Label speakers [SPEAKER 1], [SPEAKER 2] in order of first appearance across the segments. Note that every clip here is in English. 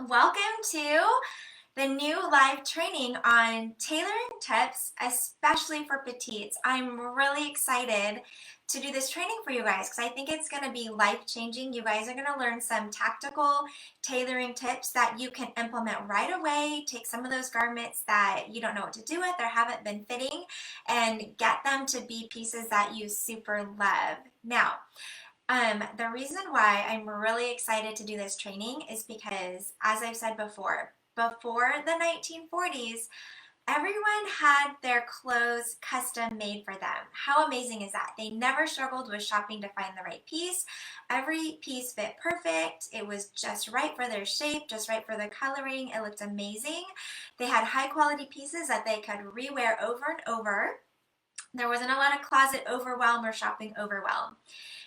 [SPEAKER 1] Welcome to the new live training on tailoring tips, especially for petites. I'm really excited to do this training for you guys because I think it's going to be life-changing. You guys are going to learn some tactical tailoring tips that you can implement right away. Take some of those garments that you don't know what to do with or haven't been fitting and get them to be pieces that you super love. Now, the reason why I'm really excited to do this training is because, as I've said before the 1940s, everyone had their clothes custom made for them. How amazing is that? They never struggled with shopping to find the right piece. Every piece fit perfect. It was just right for their shape, just right for the coloring. It looked amazing. They had high quality pieces that they could rewear over and over. There wasn't a lot of closet overwhelm or shopping overwhelm.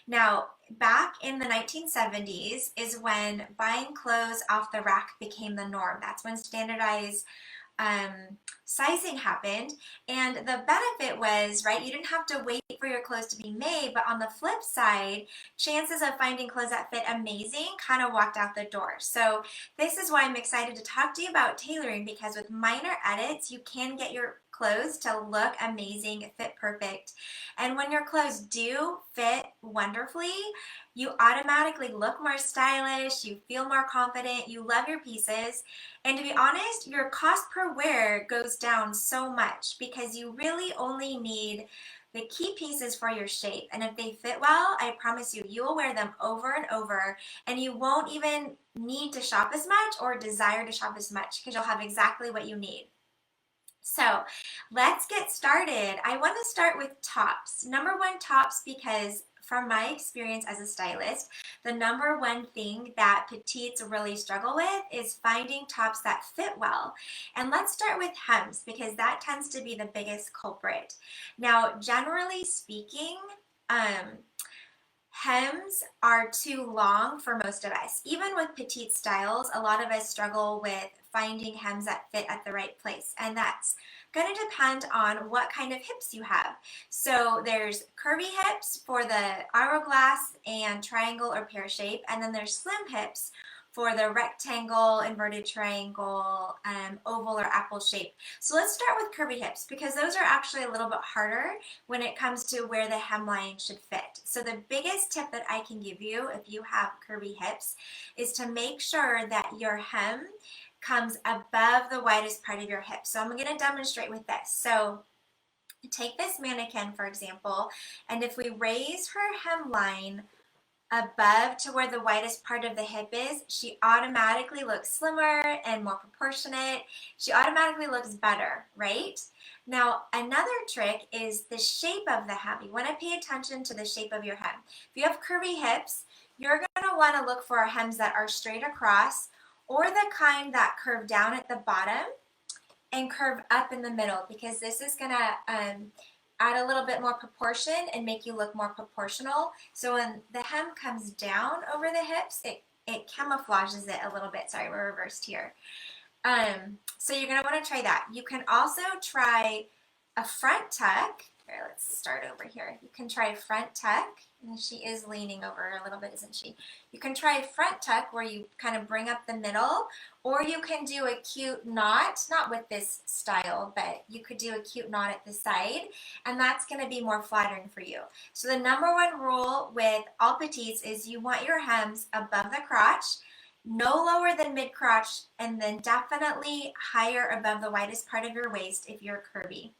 [SPEAKER 1] Now, back in the 1970s is when buying clothes off the rack became the norm. That's when standardized sizing happened. And the benefit was, right, you didn't have to wait for your clothes to be made, but on the flip side, chances of finding clothes that fit amazing kind of walked out the door. So this is why I'm excited to talk to you about tailoring, because with minor edits, you can get your clothes to look amazing, fit perfect. And when your clothes do fit wonderfully, you automatically look more stylish, you feel more confident, you love your pieces, and to be honest, your cost per wear goes down so much because you really only need the key pieces for your shape. And if they fit well, I promise you, you will wear them over and over and you won't even need to shop as much or desire to shop as much because you'll have exactly what you need. So let's get started. I want to start with tops. Number one, tops, because from my experience as a stylist, the number one thing that petites really struggle with is finding tops that fit well. And let's start with hems because that tends to be the biggest culprit. Now, generally speaking, hems are too long for most of us. Even with petite styles, a lot of us struggle with finding hems that fit at the right place. And that's going to depend on what kind of hips you have. So there's curvy hips for the hourglass and triangle or pear shape. And then there's slim hips for the rectangle, inverted triangle, oval or apple shape. So let's start with curvy hips because those are actually a little bit harder when it comes to where the hemline should fit. So the biggest tip that I can give you if you have curvy hips is to make sure that your hem comes above the widest part of your hip. So I'm going to demonstrate with this. So take this mannequin, for example, and if we raise her hemline above to where the widest part of the hip is, she automatically looks slimmer and more proportionate. She automatically looks better, right? Now, another trick is the shape of the hem. You want to pay attention to the shape of your hem. If you have curvy hips, you're going to want to look for hems that are straight across or the kind that curve down at the bottom and curve up in the middle because this is going to add a little bit more proportion and make you look more proportional. So when the hem comes down over the hips, it camouflages it a little bit. Sorry, we're reversed here. So you're going to want to try that. You can also try a front tuck. Here, let's start over here. You can try a front tuck. And she is leaning over a little bit, isn't she? You can try a front tuck where you kind of bring up the middle, or you can do a cute knot, not with this style, but you could do a cute knot at the side, and that's going to be more flattering for you. So the number one rule with all petites is you want your hems above the crotch, no lower than mid crotch, and then definitely higher above the widest part of your waist if you're curvy.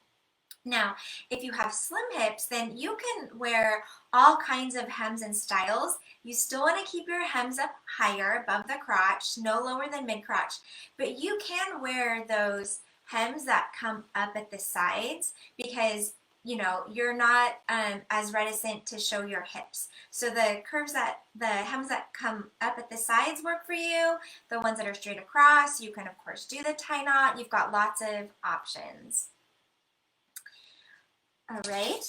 [SPEAKER 1] Now, if you have slim hips, then you can wear all kinds of hems and styles. You still want to keep your hems up higher above the crotch, no lower than mid crotch, but you can wear those hems that come up at the sides because you're not as reticent to show your hips. So the hems that come up at the sides work for you. The ones that are straight across, you can of course do the tie knot. You've got lots of options. All right.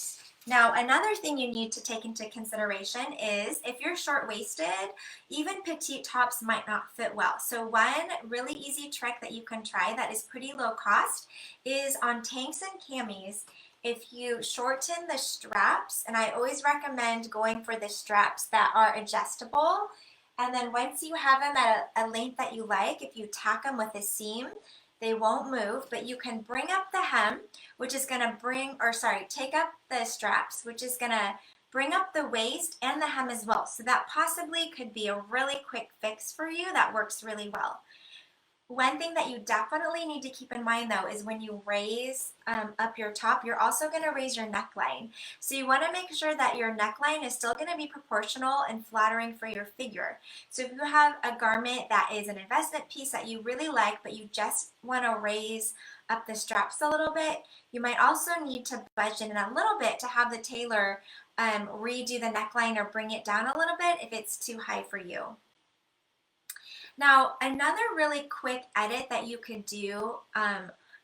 [SPEAKER 1] Now, another thing you need to take into consideration is if you're short-waisted, even petite tops might not fit well. So one really easy trick that you can try that is pretty low cost is on tanks and camis. If you shorten the straps, and I always recommend going for the straps that are adjustable, And then once you have them at a length that you like, if you tack them with a seam, they won't move, but you can bring up the hem, which is gonna take up the straps, which is gonna bring up the waist and the hem as well. So that possibly could be a really quick fix for you that works really well. One thing that you definitely need to keep in mind though is when you raise up your top, you're also going to raise your neckline. So you want to make sure that your neckline is still going to be proportional and flattering for your figure. So if you have a garment that is an investment piece that you really like, but you just want to raise up the straps a little bit, you might also need to budge in a little bit to have the tailor redo the neckline or bring it down a little bit if it's too high for you. Now, another really quick edit that you could do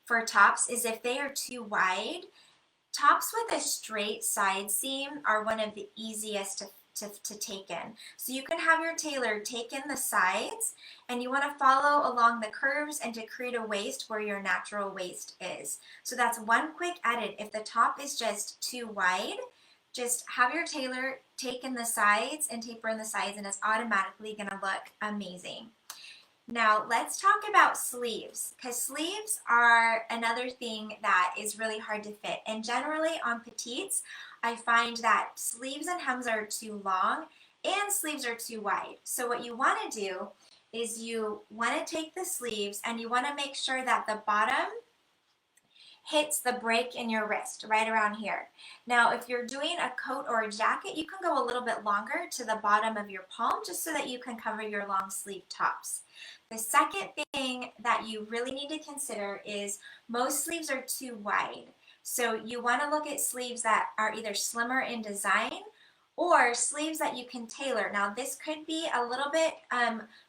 [SPEAKER 1] for tops is if they are too wide, tops with a straight side seam are one of the easiest to take in. So you can have your tailor take in the sides, and you want to follow along the curves and to create a waist where your natural waist is. So that's one quick edit. If the top is just too wide, just have your tailor take in the sides and taper in the sides, and it's automatically going to look amazing. Now let's talk about sleeves, because sleeves are another thing that is really hard to fit. And generally on petites, I find that sleeves and hems are too long and sleeves are too wide. So what you want to do is you want to take the sleeves and you want to make sure that the bottom hits the break in your wrist right around here. Now, if you're doing a coat or a jacket, you can go a little bit longer to the bottom of your palm just so that you can cover your long sleeve tops. The second thing that you really need to consider is most sleeves are too wide. So you want to look at sleeves that are either slimmer in design or sleeves that you can tailor. Now this could be a little bit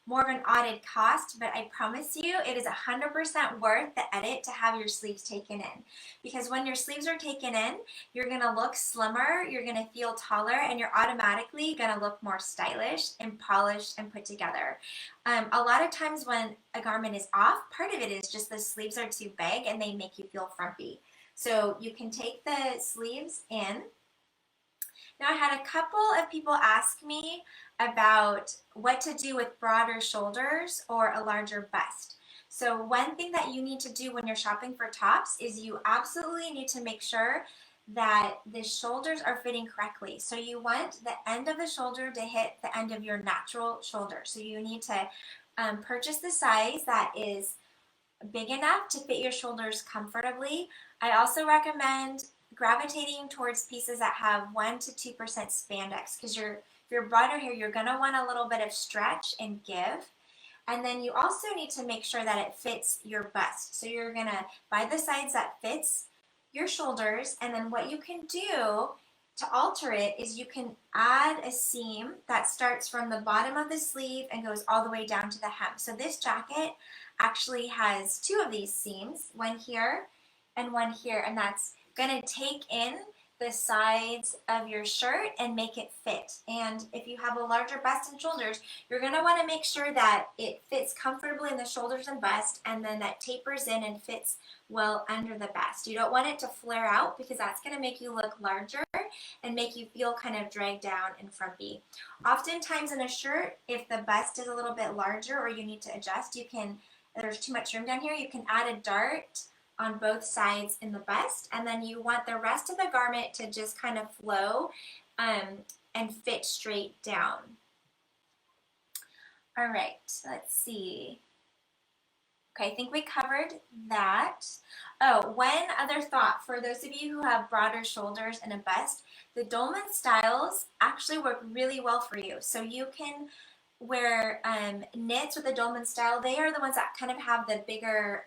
[SPEAKER 1] more of an added cost, but I promise you it is 100% worth the edit to have your sleeves taken in. Because when your sleeves are taken in, you're going to look slimmer, you're going to feel taller, and you're automatically going to look more stylish and polished and put together. A lot of times when a garment is off, part of it is just the sleeves are too big and they make you feel frumpy. So you can take the sleeves in. Now, I had a couple of people ask me about what to do with broader shoulders or a larger bust. So one thing that you need to do when you're shopping for tops is you absolutely need to make sure that the shoulders are fitting correctly. So you want the end of the shoulder to hit the end of your natural shoulder. So you need to purchase the size that is big enough to fit your shoulders comfortably. I also recommend gravitating towards pieces that have 1 to 2% spandex, because if you're broader here, you're going to want a little bit of stretch and give. And then you also need to make sure that it fits your bust. So you're going to buy the size that fits your shoulders, and then what you can do to alter it is you can add a seam that starts from the bottom of the sleeve and goes all the way down to the hem. So this jacket actually has 2 of these seams, one here and one here, and that's going to take in the sides of your shirt and make it fit. And if you have a larger bust and shoulders, you're going to want to make sure that it fits comfortably in the shoulders and bust, and then that tapers in and fits well under the bust. You don't want it to flare out, because that's going to make you look larger and make you feel kind of dragged down and frumpy. Oftentimes in a shirt, if the bust is a little bit larger or you need to adjust, there's too much room down here, you can add a dart on both sides in the bust, and then you want the rest of the garment to just kind of flow and fit straight down. All right, let's see. Okay, I think we covered that. Oh, one other thought for those of you who have broader shoulders and a bust, the dolman styles actually work really well for you. So you can wear knits with a dolman style. They are the ones that kind of have the bigger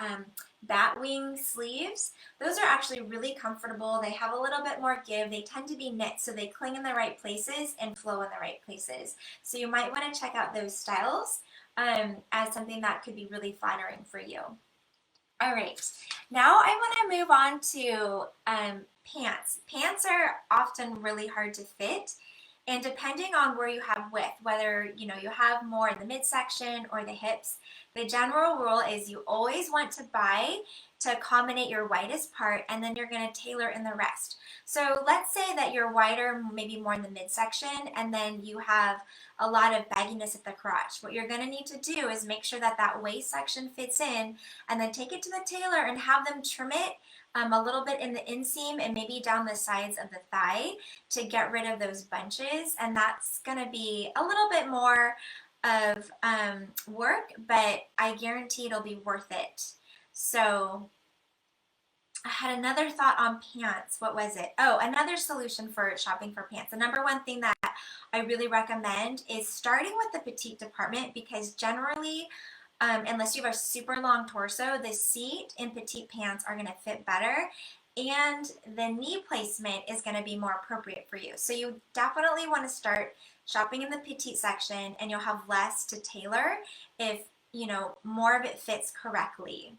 [SPEAKER 1] bat wing sleeves. Those are actually really comfortable. They have a little bit more give. They tend to be knit, so they cling in the right places and flow in the right places. So you might want to check out those styles as something that could be really flattering for you. All right, now I want to move on to pants. Pants are often really hard to fit, And depending on where you have width, whether you have more in the midsection or the hips, the general rule is you always want to buy to accommodate your widest part, and then you're going to tailor in the rest. So let's say that you're wider, maybe more in the midsection, and then you have a lot of bagginess at the crotch. What you're going to need to do is make sure that that waist section fits in, and then take it to the tailor and have them trim it a little bit in the inseam and maybe down the sides of the thigh to get rid of those bunches. And that's going to be a little bit more of work, but I guarantee it'll be worth it. So I had another thought on pants. What was it? Oh, another solution for shopping for pants. The number one thing that I really recommend is starting with the petite department, because generally, unless you have a super long torso, the seat in petite pants are going to fit better, and the knee placement is going to be more appropriate for you. So you definitely want to start shopping in the petite section, and you'll have less to tailor if more of it fits correctly.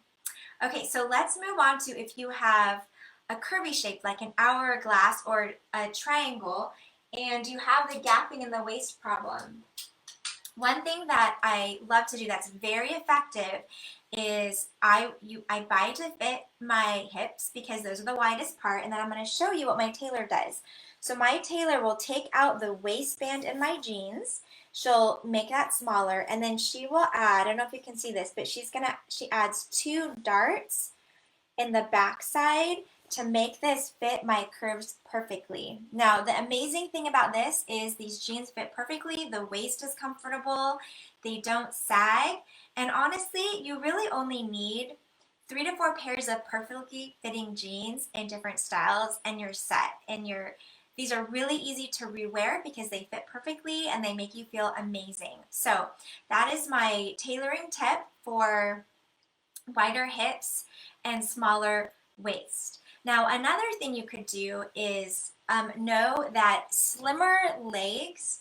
[SPEAKER 1] Okay, so let's move on to if you have a curvy shape like an hourglass or a triangle, and you have the gapping in the waist problem. One thing that I love to do that's very effective is I buy to fit my hips, because those are the widest part, and then I'm going to show you what my tailor does. So my tailor will take out the waistband in my jeans. She'll make that smaller, and then she will add, I don't know if you can see this, but she adds 2 darts in the back side to make this fit my curves perfectly. Now, the amazing thing about this is these jeans fit perfectly. The waist is comfortable. They don't sag. And honestly, you really only need 3 to 4 pairs of perfectly fitting jeans in different styles, and you're set. And these are really easy to rewear because they fit perfectly and they make you feel amazing. So that is my tailoring tip for wider hips and smaller waist. Now, another thing you could do is know that slimmer legs,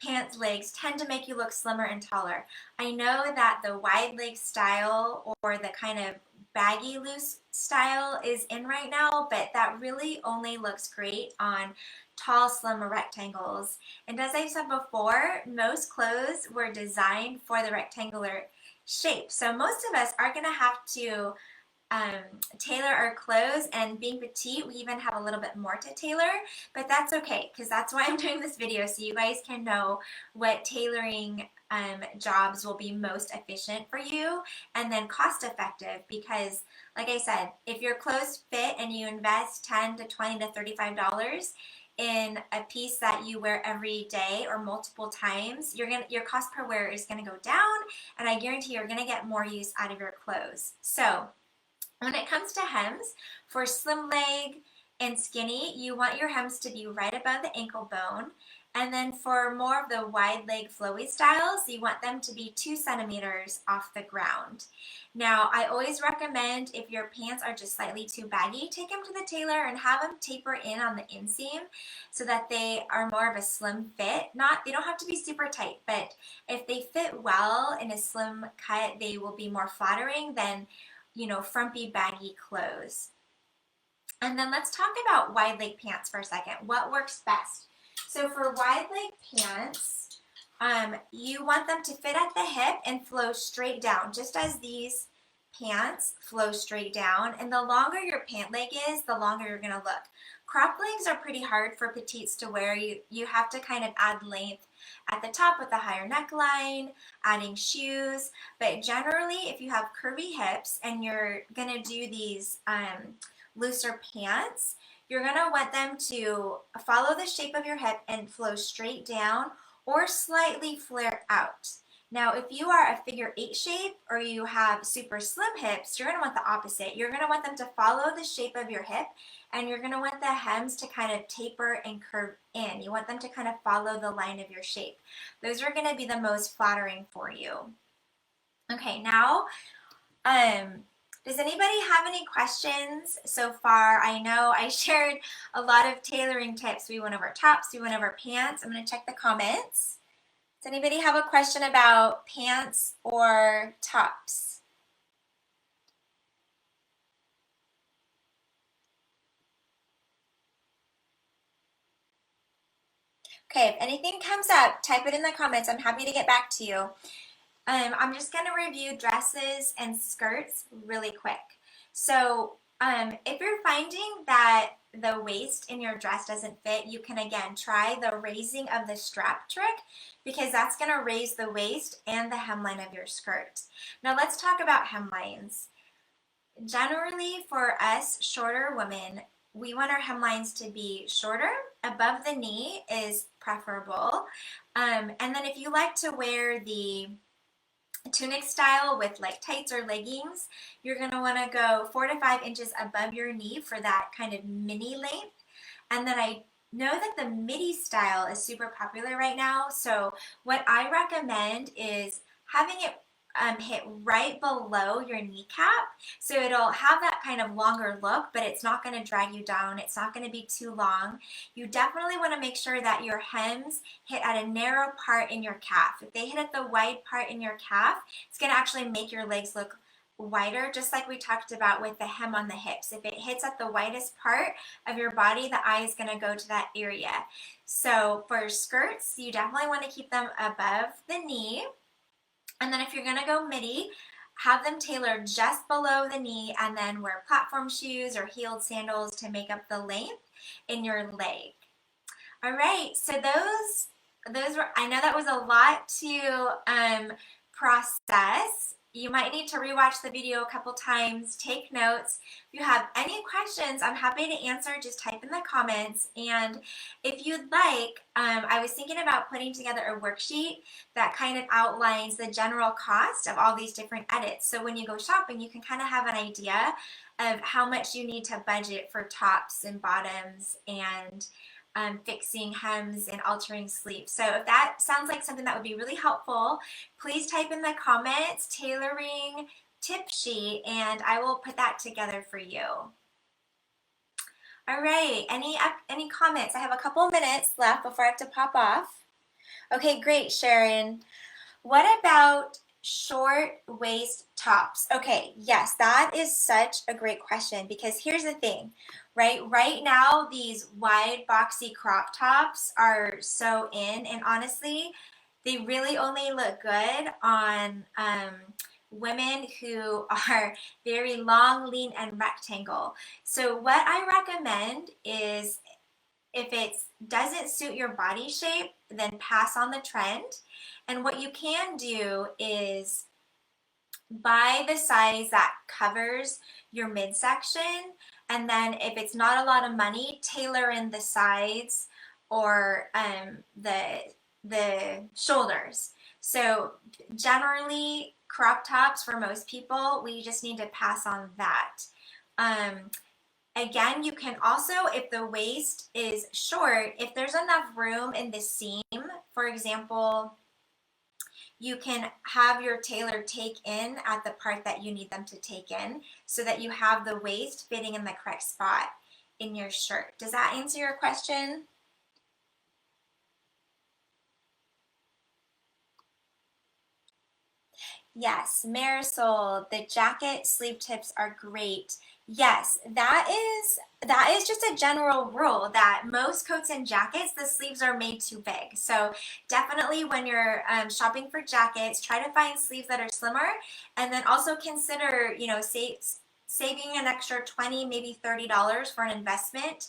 [SPEAKER 1] pants legs, tend to make you look slimmer and taller. I know that the wide leg style or the kind of baggy loose style is in right now, but that really only looks great on tall, slim rectangles. And as I said before, most clothes were designed for the rectangular shape. So most of us are going to have to tailor our clothes, and being petite, we even have a little bit more to tailor, but that's okay, because that's why I'm doing this video, so you guys can know what tailoring jobs will be most efficient for you and then cost effective, because like I said, if your clothes fit and you invest $10 to $20 to $35 in a piece that you wear every day or multiple times, your cost per wear is going to go down, and I guarantee you're going to get more use out of your clothes. So when it comes to hems, for slim leg and skinny, you want your hems to be right above the ankle bone. And then for more of the wide leg flowy styles, you want them to be 2 centimeters off the ground. Now, I always recommend, if your pants are just slightly too baggy, take them to the tailor and have them taper in on the inseam so that they are more of a slim fit. They don't have to be super tight, but if they fit well in a slim cut, they will be more flattering than frumpy, baggy clothes. And then let's talk about wide leg pants for a second. What works best? So for wide leg pants, you want them to fit at the hip and flow straight down, just as these pants flow straight down. And the longer your pant leg is, the longer you're going to look. Crop legs are pretty hard for petites to wear. You have to kind of add length at the top with a higher neckline, adding shoes. But generally, if you have curvy hips and you're going to do these looser pants, you're going to want them to follow the shape of your hip and flow straight down or slightly flare out. Now, if you are a figure 8 shape or you have super slim hips, you're going to want the opposite. You're going to want them to follow the shape of your hip, and you're going to want the hems to kind of taper and curve in. You want them to kind of follow the line of your shape. Those are going to be the most flattering for you. Okay, now, does anybody have any questions so far? I know I shared a lot of tailoring tips. We went over tops, we went over pants. I'm going to check the comments. Does anybody have a question about pants or tops? Okay, if anything comes up, type it in the comments. I'm happy to get back to you. I'm just going to review dresses and skirts really quick. So if you're finding that the waist in your dress doesn't fit, you can again try the raising of the strap trick, because that's going to raise the waist and the hemline of your skirt. Now let's talk about hemlines. Generally, for us shorter women, we want our hemlines to be shorter. Above the knee is preferable. And then if you like to wear the tunic style with like tights or leggings, you're going to want to go 4 to 5 inches above your knee for that kind of mini length. And then I know that the midi style is super popular right now, so what I recommend is having it hit right below your kneecap, so it'll have that kind of longer look, but it's not going to drag you down. It's not going to be too long. You definitely want to make sure that your hems hit at a narrow part in your calf. If they hit at the wide part in your calf, it's going to actually make your legs look wider, just like we talked about with the hem on the hips. If it hits at the widest part of your body, the eye is going to go to that area. So for skirts, you definitely want to keep them above the knee. And then if you're going to go midi, have them tailored just below the knee, and then wear platform shoes or heeled sandals to make up the length in your leg. All right, so those were, I know that was a lot to process. You might need to rewatch the video a couple times, take notes. If you have any questions, I'm happy to answer. Just type in the comments. And if you'd like, I was thinking about putting together a worksheet that kind of outlines the general cost of all these different edits. So when you go shopping, you can kind of have an idea of how much you need to budget for tops and bottoms and fixing hems and altering sleeves. So if that sounds like something that would be really helpful, please type in the comments tailoring tip sheet, and I will put that together for you. All right, any comments? I have a couple minutes left before I have to pop off. Okay, great, Sharon. What about short waist tops? Okay, yes, that is such a great question, because here's the thing, right? Right now, these wide boxy crop tops are so in, and honestly, they really only look good on women who are very long, lean, and rectangle. So what I recommend is, if it doesn't suit your body shape, then pass on the trend. And what you can do is buy the size that covers your midsection, and then if it's not a lot of money, tailor in the sides or the shoulders. So generally, crop tops for most people, we just need to pass on that. Again, you can also, if the waist is short, if there's enough room in the seam, for example, you can have your tailor take in at the part that you need them to take in, so that you have the waist fitting in the correct spot in your shirt. Does that answer your question? Yes, Marisol, the jacket sleeve tips are great. Yes, that is just a general rule that most coats and jackets, the sleeves are made too big. So definitely when you're shopping for jackets, try to find sleeves that are slimmer, and then also consider, saving an extra $20, maybe $30 for an investment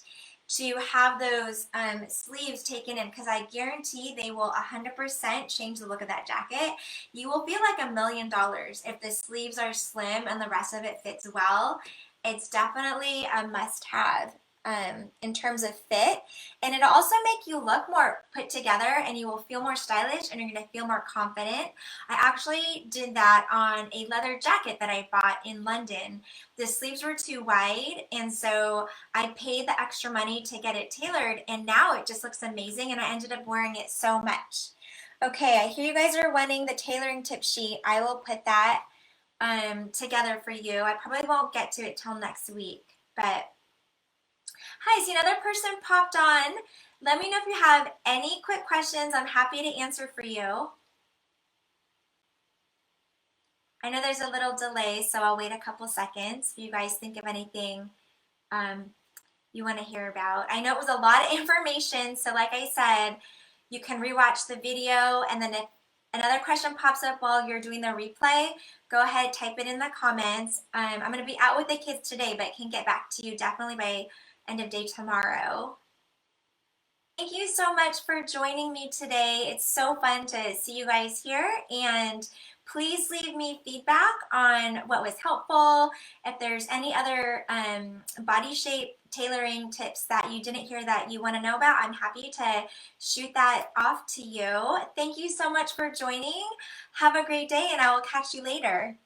[SPEAKER 1] to have those sleeves taken in, because I guarantee they will 100% change the look of that jacket. You will feel like $1,000,000 if the sleeves are slim and the rest of it fits well. It's definitely a must-have in terms of fit, and it'll also make you look more put together, and you will feel more stylish, and you're going to feel more confident. I actually did that on a leather jacket that I bought in London. The sleeves were too wide, and so I paid the extra money to get it tailored, and now it just looks amazing, and I ended up wearing it so much. Okay, I hear you guys are wanting the tailoring tip sheet. I will put that together for you. I probably won't get to it till next week, but hi, see, another person popped on. Let me know if you have any quick questions. I'm happy to answer for you. I know there's a little delay, so I'll wait a couple seconds if you guys think of anything you want to hear about. I know it was a lot of information, so like I said, You can rewatch the video, and then if another question pops up while you're doing the replay, go ahead, type it in the comments. I'm going to be out with the kids today, but can get back to you definitely by end of day tomorrow. Thank you so much for joining me today. It's so fun to see you guys here, and please leave me feedback on what was helpful. If there's any other body shape tailoring tips that you didn't hear that you want to know about, I'm happy to shoot that off to you. Thank you so much for joining. Have a great day, and I will catch you later.